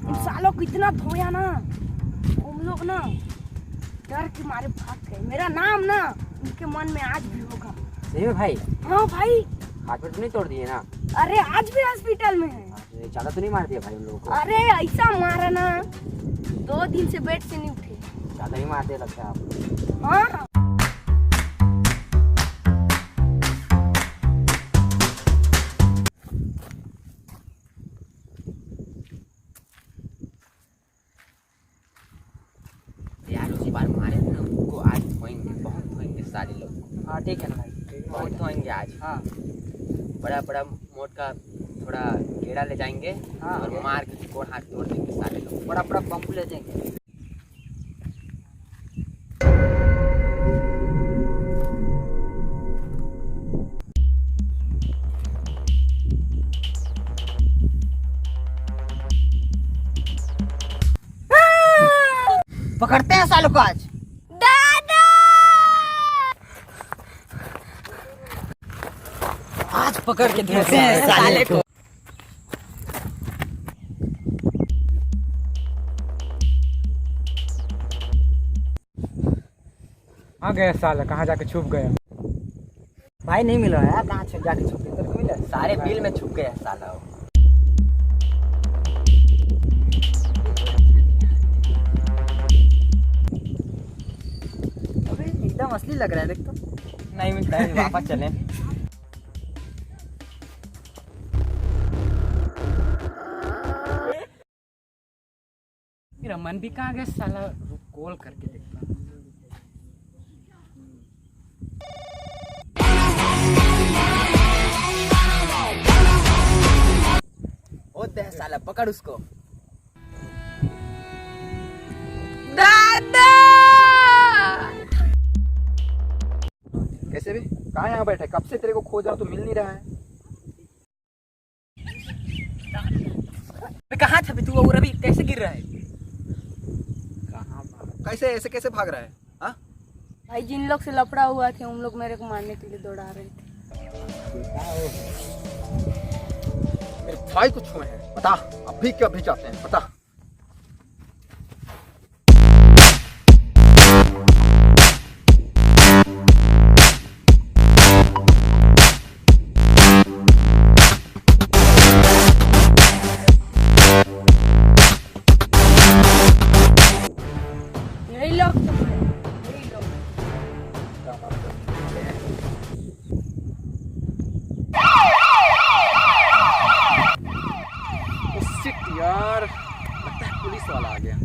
इन सालों को इतना धोया ना, हम लोग ना डर के मारे भाग गए। मेरा नाम ना उनके मन में आज भी होगा। सही में भाई? हाँ भाई। हाथ में तो नहीं तोड़ दिए ना? अरे आज भी हॉस्पिटल में है। ज्यादा तो नहीं मार दिया भाई उन लोगों को? अरे ऐसा मारा ना, 2 दिन से बेड से नहीं उठे। ज्यादा ही मार दिया लगता है आप। हाँ यार उसी बार मारे थे ना उनको, आज धोएंगे, बहुत धोएंगे सारे लोग। हाँ ठीक है ना भाई, बहुत धोएंगे आज। हाँ बड़ा बड़ा मोट का थोड़ा गेड़ा ले जाएंगे। हाँ और मार के गोड़ हाथ तोड़ देंगे सारे लोग। बड़ा बड़ा बम्बू ले जाएंगे। पकड़ते हैं सालों को आज। दादा आज पकड़ के धरते हैं साले को। आ गया साला, कहाँ जाके छुप गया? भाई नहीं मिला यार, कहाँ छुप जाके छुप गए? तेरे को मिला? सारे बिल में छुप गया साला। अबे एकदम असली लग रहा है, देख तो। नहीं मिलता है, वापस चलें। मेरा मन भी कहाँ गया साला, रुक कॉल करके देखता हूँ। होते हैं साला, पकड़ उसको। दादा कैसे भी कहाँ यहाँ बैठे? कब से तेरे को खोज रहा हूँ, तो मिल नहीं रहा है। कहाँ था तू और अभी कैसे गिर रहा है? कैसे ऐसे कैसे भाग रहा है? हाँ भाई, जिन लोग से लफड़ा हुआ थे उन लोग मेरे को मारने के लिए दौड़ा रहे थे। मेरे भाई को छुए हैं, बता अभी क्या अभी चाहते हैं, बता। यही लोग तो हैं, यही लोग। शिट यार, लगता है पुलिस वाला आ गया।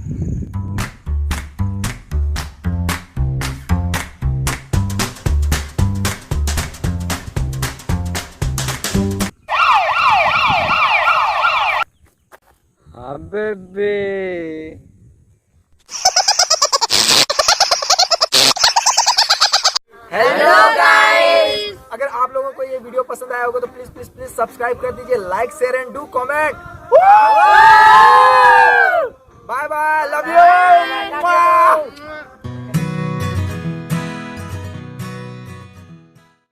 अबे बे हेलो गाइस, अगर आप लोगों को ये वीडियो पसंद आया होगा तो प्लीज प्लीज प्लीज सब्सक्राइब कर दीजिए, like share and do comment. Bye bye, love you.